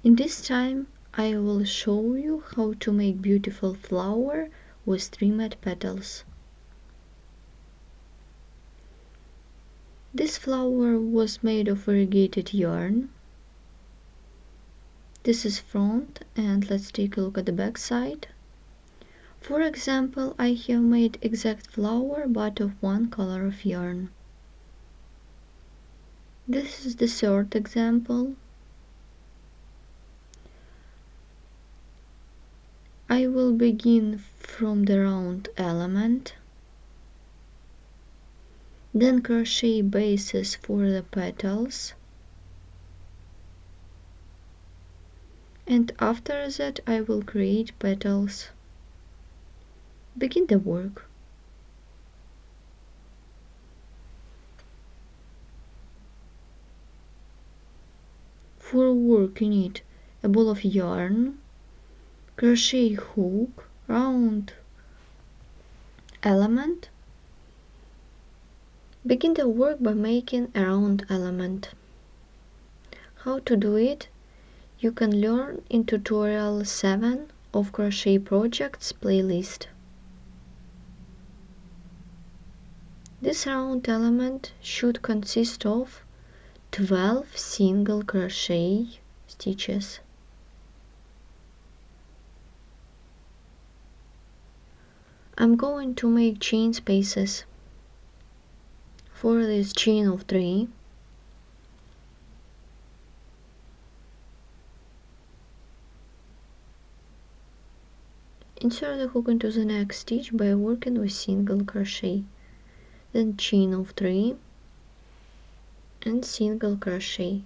In this time I will show you how to make beautiful flower with trimmed petals. This flower was made of variegated yarn. This is front, and let's take a look at the back side. For example, I have made exact flower but of one color of yarn. This is the third example. I will begin from the round element, then crochet bases for the petals, and after that I will create petals. Begin the work. For work you need a ball of yarn, crochet hook, round element. Begin the work by making a round element. How to do it you can learn in tutorial 7 of Crochet Projects playlist. This round element should consist of 12 single crochet stitches. I'm going to make chain spaces. For this chain of 3, insert the hook into the next stitch by working with single crochet, then chain of 3 and single crochet.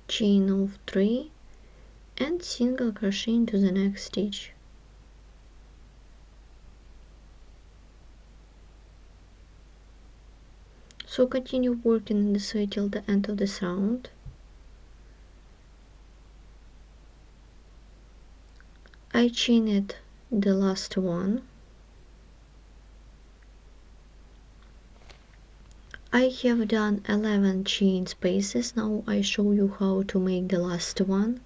Chain of 3 and single crochet into the next stitch. So continue working in this way till the end of this round. I chained the last one. I have done 11 chain spaces. Now I show you how to make the last one.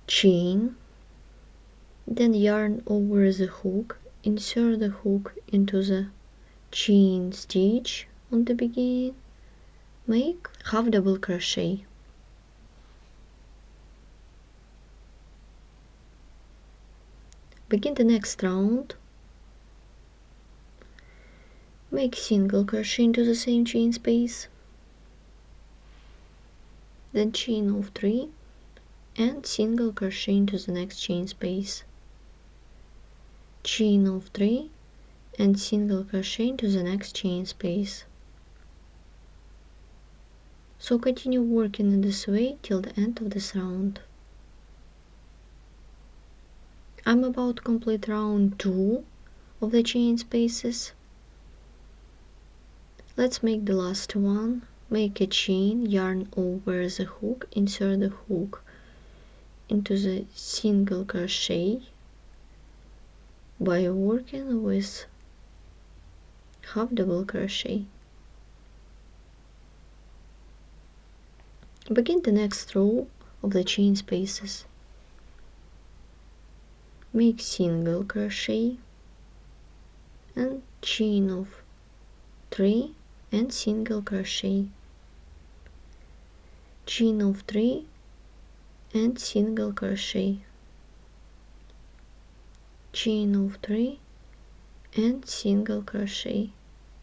Chain, then yarn over the hook, insert the hook into the chain stitch on the beginning, make half double crochet. Begin the next round. Make single crochet into the same chain space, then chain of 3 and single crochet into the next chain space, chain of 3 and single crochet into the next chain space. So continue working in this way till the end of this round. I'm about to complete round 2 of the chain spaces. Let's make the last one. Make a chain, yarn over the hook, insert the hook into the single crochet by working with half double crochet. Begin the next row of the chain spaces. Make single crochet and chain of 3 and single crochet, chain of 3 and single crochet, chain of 3 and single crochet.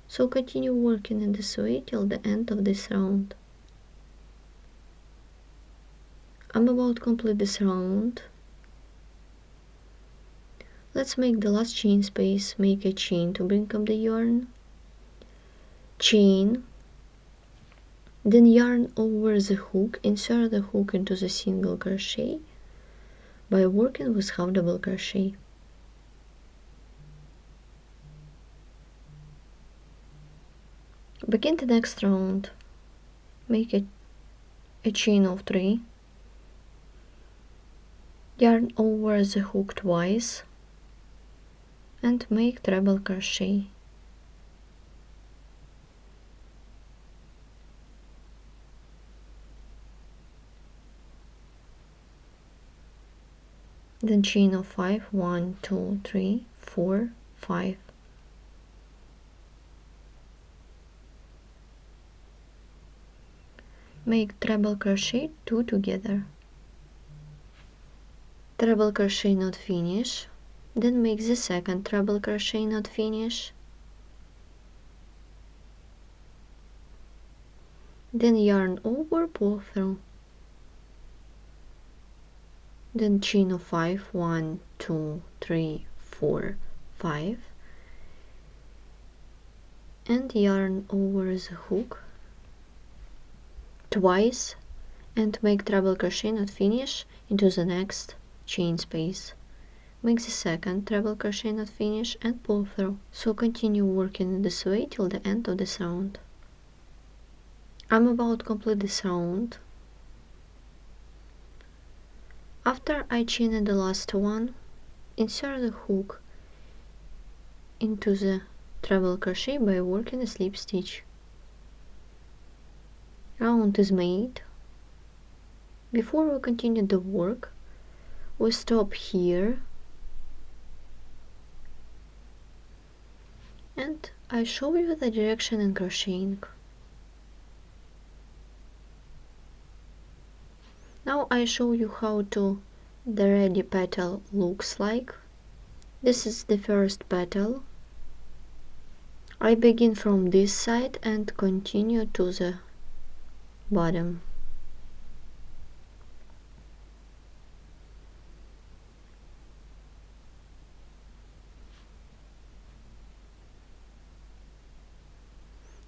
So continue working in this way till the end of this round. I'm about to complete this round. Let's make the last chain space. Make a chain to bring up the yarn, chain, then yarn over the hook, insert the hook into the single crochet by working with half double crochet. Begin the next round. Make a chain of 3, Yarn over the hook twice and make treble crochet. Then chain of 5, 1, 2, 3, 4, 5. Make treble crochet 2 together. Treble crochet not finish, then make the second treble crochet not finish, then yarn over, pull through, then chain of 5, 1, 2, 3, 4, 5, and yarn over the hook twice and make treble crochet not finish into the next chain space. Make the second treble crochet not finish and pull through. So continue working in this way till the end of this round. I'm about to complete this round. After I chain the last one, insert the hook into the treble crochet by working a slip stitch. Round is made. Before we continue the work, we stop here and I show you the direction in crocheting. Now I show you how the ready petal looks like. This is the first petal. I begin from this side and continue to the bottom.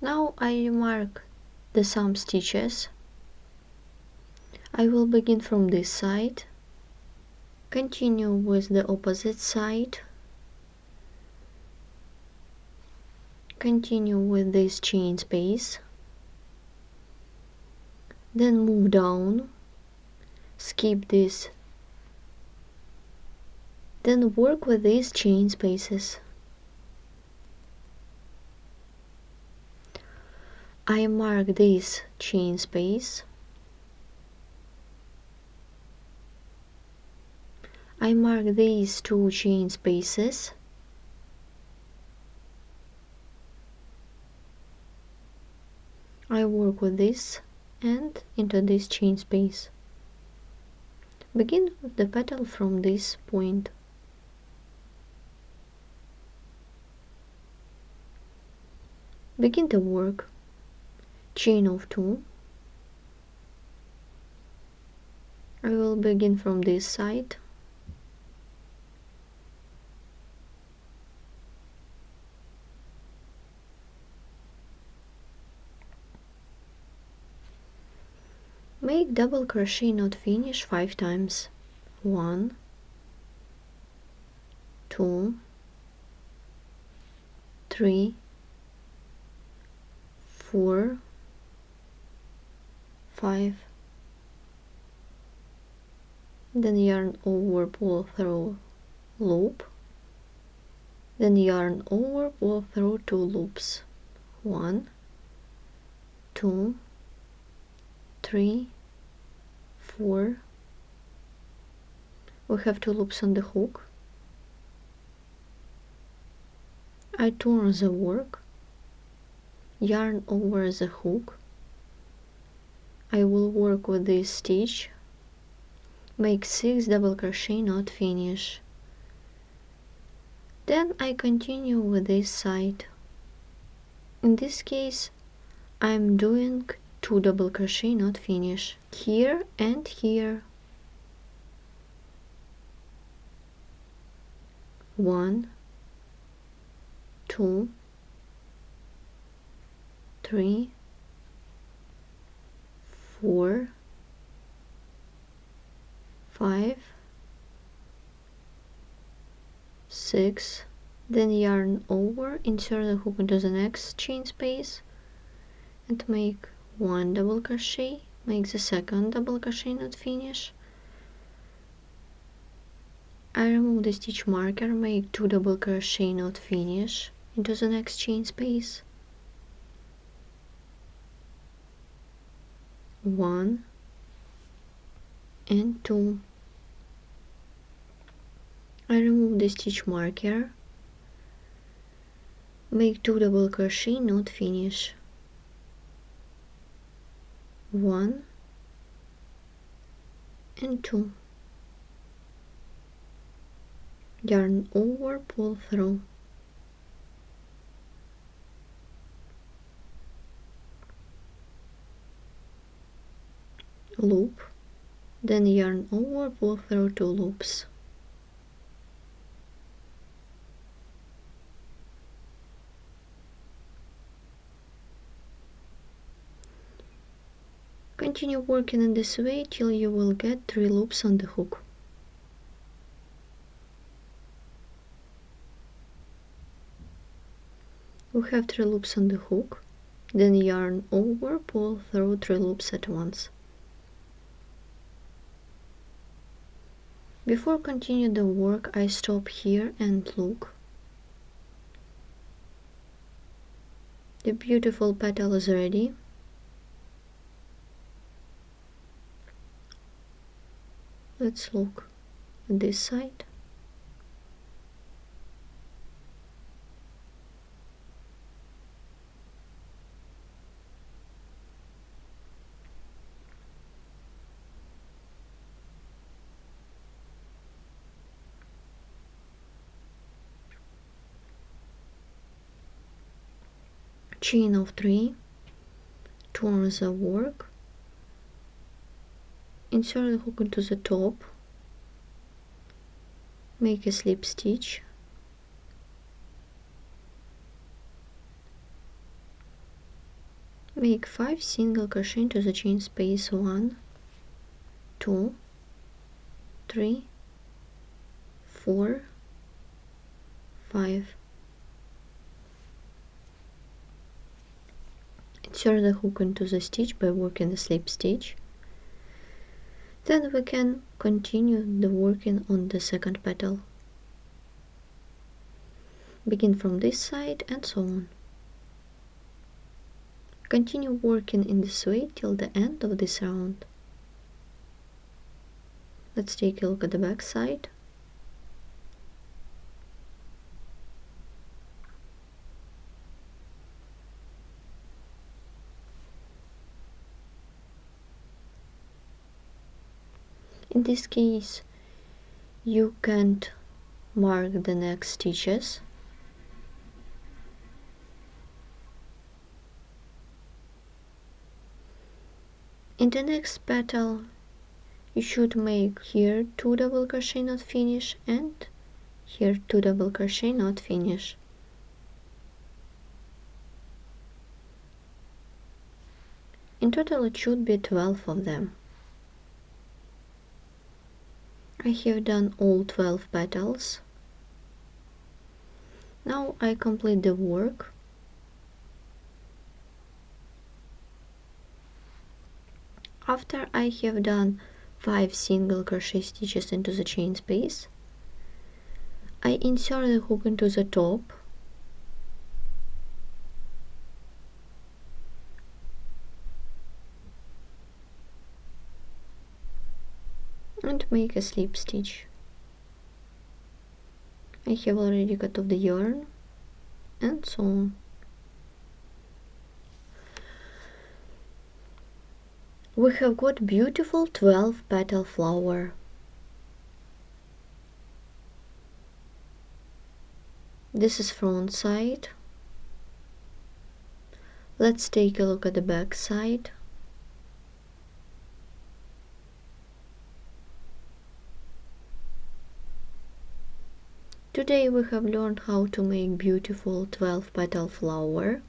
Now I mark the sum stitches. I will begin from this side, continue with the opposite side, continue with this chain space, then move down, skip this, then work with these chain spaces. I mark this chain space. I mark these two chain spaces. I work with this and into this chain space. Begin with the petal from this point. Begin the work. Chain of 2. I will begin from this side. Make double crochet not finish 5 times. 1, 2, 3, 4, 5. Then yarn over, pull through, loop. Then yarn over, pull through 2 loops. 1, 2, 3, 4. We have 2 loops on the hook. I turn the work, yarn over the hook. I will work with this stitch, make 6 double crochet not finish. Then I continue with this side. In this case I'm doing 2 double crochet not finish here and here. 1, 2, 3, 4, 5, 6. Then yarn over, insert the hook into the next chain space and make 1 double crochet, make the second double crochet not finish, I remove the stitch marker, make 2 double crochet, not finish, into the next chain space. 1 and 2. I remove the stitch marker, make 2 double crochet, not finish. 1 and 2. Yarn over, pull through. Loop, then yarn over, pull through 2 loops. Continue working in this way till you will get 3 loops on the hook. We have 3 loops on the hook, then yarn over, pull through 3 loops at once. Before continue the work, I stop here and look. The beautiful petal is ready. Let's look at this side. Chain of 3, turn the work, insert the hook into the top, make a slip stitch, make 5 single crochet into the chain space. 1, 2, 3, 4, 5. Insert the hook into the stitch by working the slip stitch. Then we can continue the working on the second petal. Begin from this side and so on. Continue working in this way till the end of this round. Let's take a look at the back side. In this case, you can't mark the next stitches. In the next petal, you should make here 2 double crochet, not finish, and here 2 double crochet, not finish. In total, it should be 12 of them. I have done all 12 petals. Now I complete the work. After I have done 5 single crochet stitches into the chain space, I insert the hook into the top, and make a slip stitch. I have already cut off the yarn, and so on. We have got beautiful 12 petal flower. This is front side. Let's take a look at the back side. Today we have learned how to make beautiful 12 petal flower.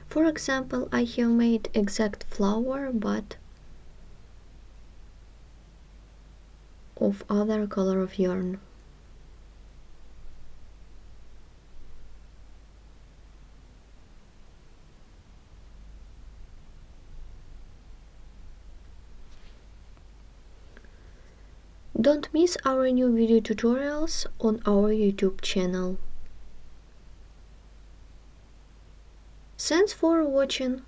For example, I have made exact flower but of other color of yarn. Don't miss our new video tutorials on our YouTube channel. Thanks for watching.